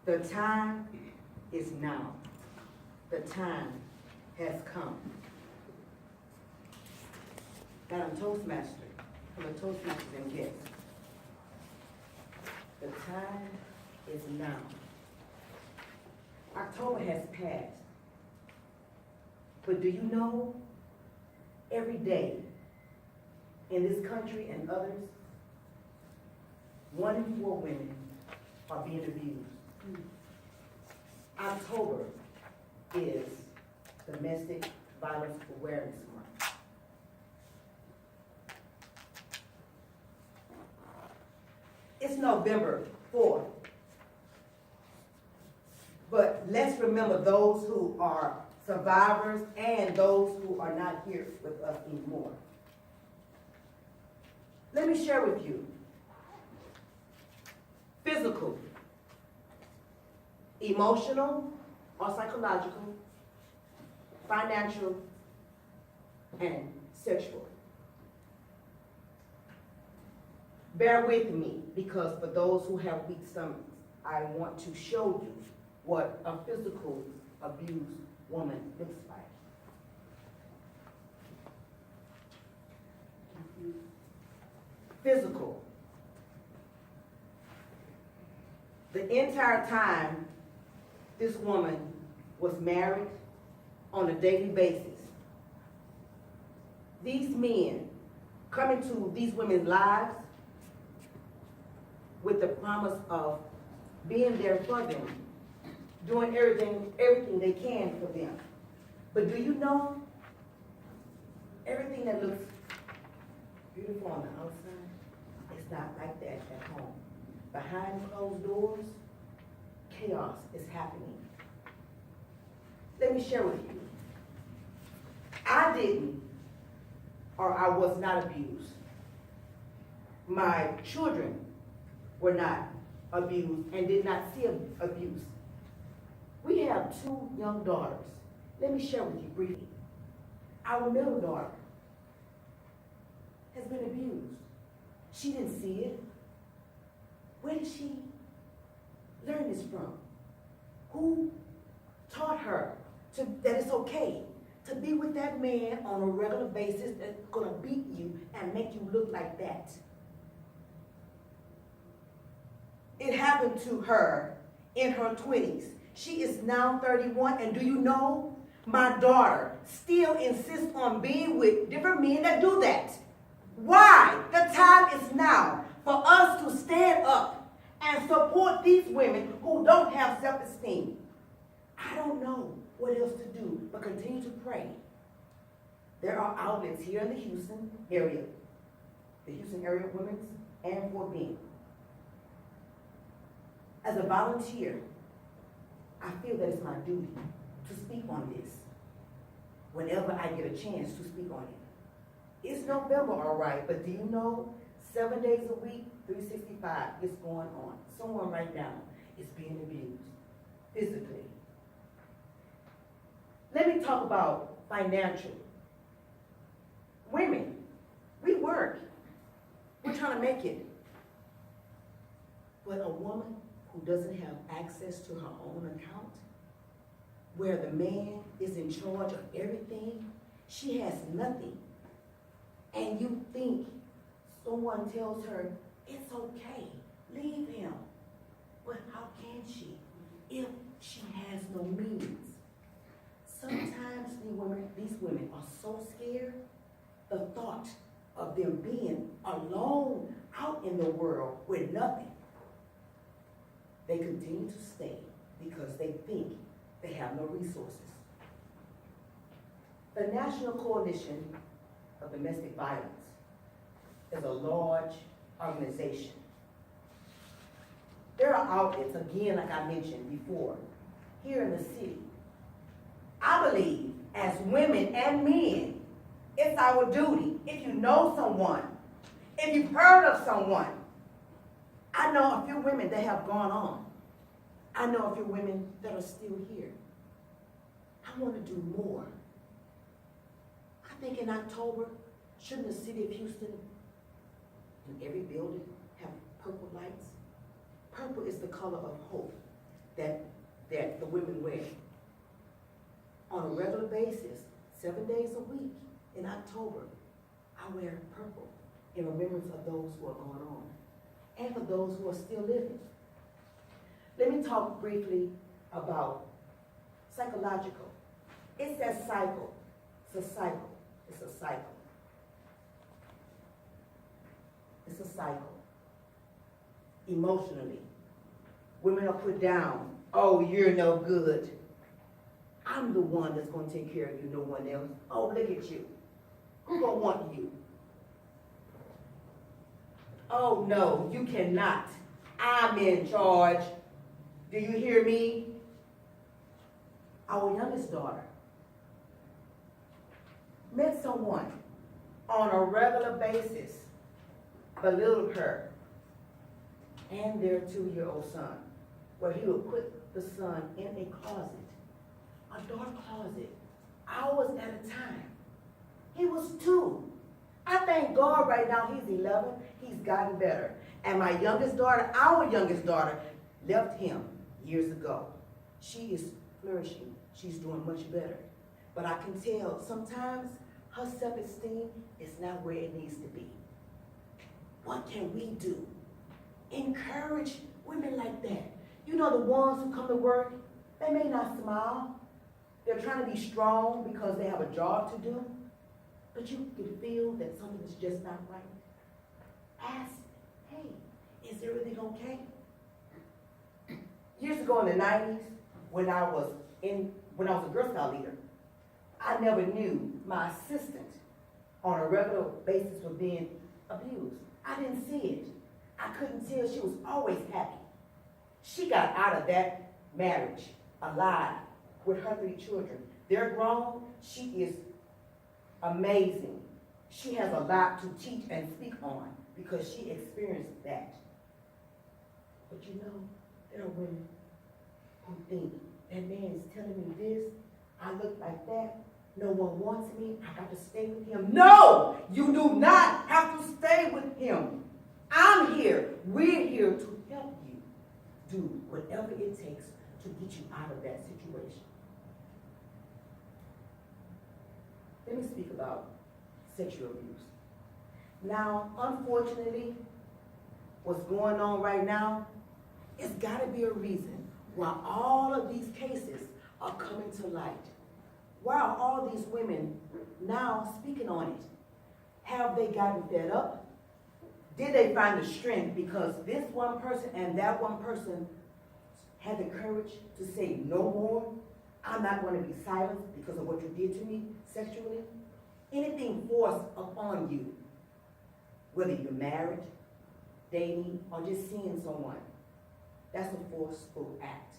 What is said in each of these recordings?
The time is now. The time has come. Madam Toastmaster, from the Toastmasters and guests. The time is now. October has passed. But do you know, every day in this country and others, 1 in 4 women are being abused. October is Domestic Violence Awareness Month. It's November 4th. But let's remember those who are survivors and those who are not here with us anymore. Let me share with you. Physical, emotional or psychological, financial, and sexual. Bear with me, because for those who have weak stomachs, I want to show you what a physical abused woman looks like. Physical. The entire time this woman was married on a daily basis, these men come into these women's lives with the promise of being there for them, doing everything they can for them. But do you know, everything that looks beautiful on the outside is not like that at home. Behind closed doors, chaos is happening. Let me share with you. I didn't, or I was not abused. My children were not abused and did not see abuse. We have 2 young daughters. Let me share with you briefly. Our middle daughter has been abused. She didn't see it. Where did she learn this from? Who taught her that it's okay to be with that man on a regular basis that's gonna beat you and make you look like that? It happened to her in her 20s. She is now 31, and do you know, my daughter still insists on being with different men that do that. Why? The time is now for us to stand up and support these women who don't have self-esteem. I don't know what else to do but continue to pray. There are outlets here in the Houston area Women's and for men. As a volunteer, I feel that it's my duty to speak on this whenever I get a chance to speak on it. It's November, all right, but do you know 7 days a week, 365 is going on. Someone right now is being abused physically. Let me talk about financial. Women, we work. We're trying to make it. But a woman who doesn't have access to her own account, where the man is in charge of everything, she has nothing. And you think someone tells her, it's okay, leave him. But how can she if she has no means? Sometimes these women are so scared, the thought of them being alone out in the world with nothing, they continue to stay because they think they have no resources. The National Coalition of Domestic Violence is a large organization. There are outlets, again, like I mentioned before, here in the city. I believe, as women and men, it's our duty. If you know someone, if you've heard of someone, I know a few women that have gone on. I know a few women that are still here. I want to do more. I think in October, shouldn't the city of Houston, in every building, have purple lights? Purple is the color of hope. that the women wear. On a regular basis, 7 days a week in October, I wear purple in remembrance of those who are gone on and for those who are still living. Let me talk briefly about psychological. It's that cycle. It's a cycle. It's a cycle. It's a cycle. Emotionally, women are put down. Oh, you're no good. I'm the one that's going to take care of you, no one else. Oh, look at you. Who's going to want you? Oh, no, you cannot. I'm in charge. Do you hear me? Our youngest daughter met someone on a regular basis, belittled her and their 2-year-old son, where he would put the son in a closet, a dark closet, hours at a time. He was 2. I thank God right now he's 11. He's gotten better. And my youngest daughter, our youngest daughter, left him years ago. She is flourishing. She's doing much better. But I can tell sometimes her self-esteem is not where it needs to be. What can we do? Encourage women like that. You know, the ones who come to work, they may not smile. They're trying to be strong because they have a job to do. But you can feel that something is just not right. Ask, hey, is everything okay? Years ago in the 90s, when I was a Girl Scout leader, I never knew my assistant on a regular basis was being abused. I didn't see it. I couldn't tell. She was always happy. She got out of that marriage alive with her 3 children. They're grown. She is amazing. She has a lot to teach and speak on because she experienced that. But you know, there are women who think, that man is telling me this, I look like that, no one wants me, I got to stay with him. No, you do not have to stay with him. I'm here. We're here to help you do whatever it takes to get you out of that situation. Let me speak about sexual abuse. Now, unfortunately, what's going on right now, it's got to be a reason why all of these cases are coming to light. Why are all these women now speaking on it? Have they gotten fed up? Did they find the strength because this one person and that one person had the courage to say no more? I'm not going to be silent because of what you did to me sexually. Anything forced upon you, whether you're married, dating, or just seeing someone, that's a forceful act,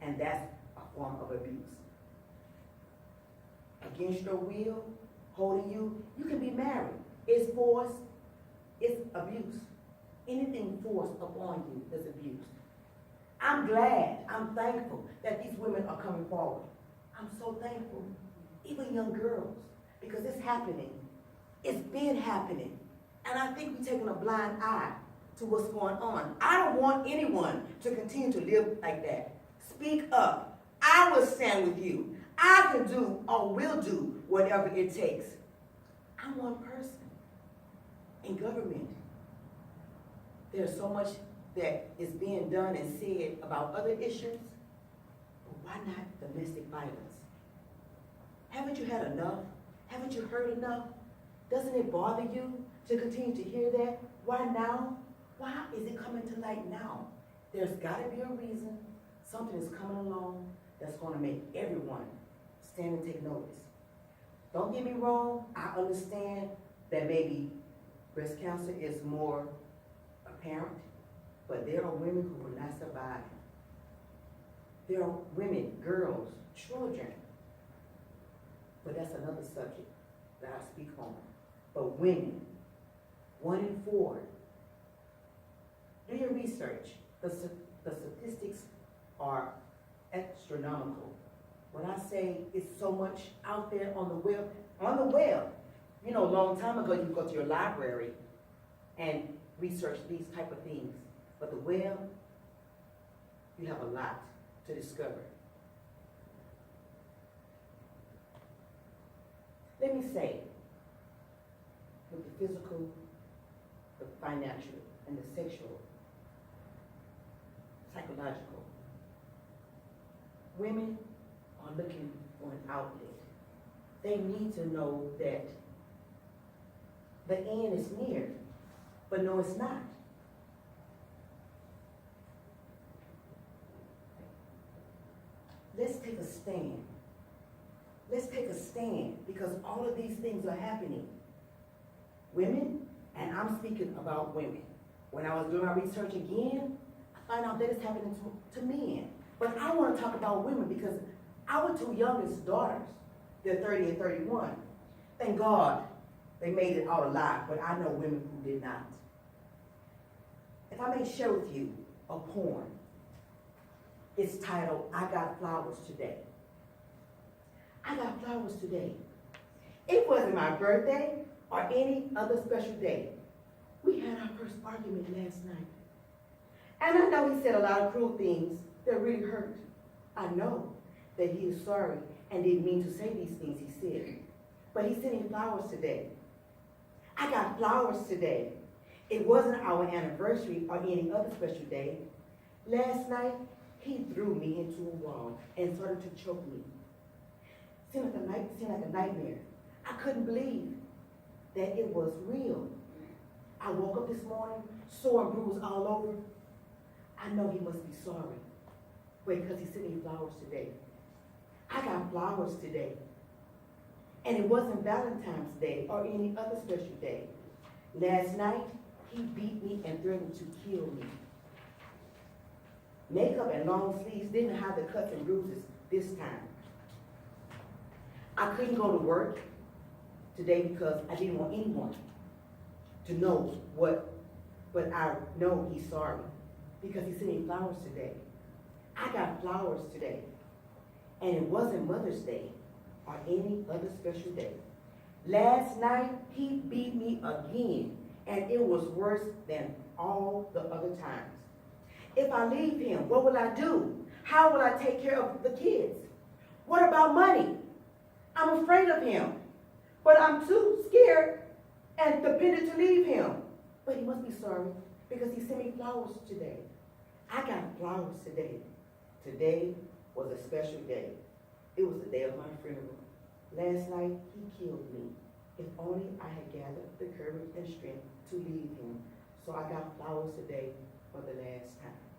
and that's a form of abuse. Against your will, holding you, you can be married. It's force, it's abuse. Anything forced upon you is abuse. I'm glad, I'm thankful that these women are coming forward. I'm so thankful, even young girls, because it's happening. It's been happening. And I think we're taking a blind eye to what's going on. I don't want anyone to continue to live like that. Speak up. I will stand with you. I can do or will do whatever it takes. I'm one person. In government, there's so much that is being done and said about other issues, but why not domestic violence? Haven't you had enough? Haven't you heard enough? Doesn't it bother you to continue to hear that? Why now? Why is it coming to light now? There's got to be a reason. Something is coming along that's going to make everyone stand and take notice. Don't get me wrong. I understand that maybe breast cancer is more apparent, but there are women who will not survive. There are women, girls, children. But that's another subject that I speak on. But women, 1 in 4. Do your research. The statistics are astronomical. When I say it's so much out there on the web, you know, a long time ago you go to your library and research these type of things. But the web, you have a lot to discover. Let me say, with the physical, the financial, and the sexual, psychological, women are looking for an outlet. They need to know that the end is near, but no, it's not. Let's take a stand. Let's take a stand, because all of these things are happening. Women, and I'm speaking about women. When I was doing my research again, I found out that it's happening to men. But I want to talk about women because our two youngest daughters, they're 30 and 31. Thank God they made it out alive, but I know women who did not. If I may share with you a poem, it's titled, I Got Flowers Today. I got flowers today. It wasn't my birthday or any other special day. We had our first argument last night. And I know he said a lot of cruel things that really hurt. I know that he is sorry and didn't mean to say these things he said. But he sent me flowers today. I got flowers today. It wasn't our anniversary or any other special day. Last night, he threw me into a wall and started to choke me. Seemed like a nightmare. I couldn't believe that it was real. I woke up this morning, sore and bruised all over. I know he must be sorry. Because he sent me flowers today. I got flowers today. And it wasn't Valentine's Day or any other special day. Last night, he beat me and threatened to kill me. Makeup and long sleeves didn't hide the cuts and bruises this time. I couldn't go to work today because I didn't want anyone to know but I know he's sorry because he sent me flowers today. I got flowers today. And it wasn't Mother's Day or any other special day. Last night, he beat me again, and it was worse than all the other times. If I leave him, what will I do? How will I take care of the kids? What about money? I'm afraid of him, but I'm too scared and dependent to leave him. But he must be sorry because he sent me flowers today. I got flowers today. Today was a special day. It was the day of my funeral. Last night, he killed me. If only I had gathered the courage and strength to leave him. So I got flowers today for the last time.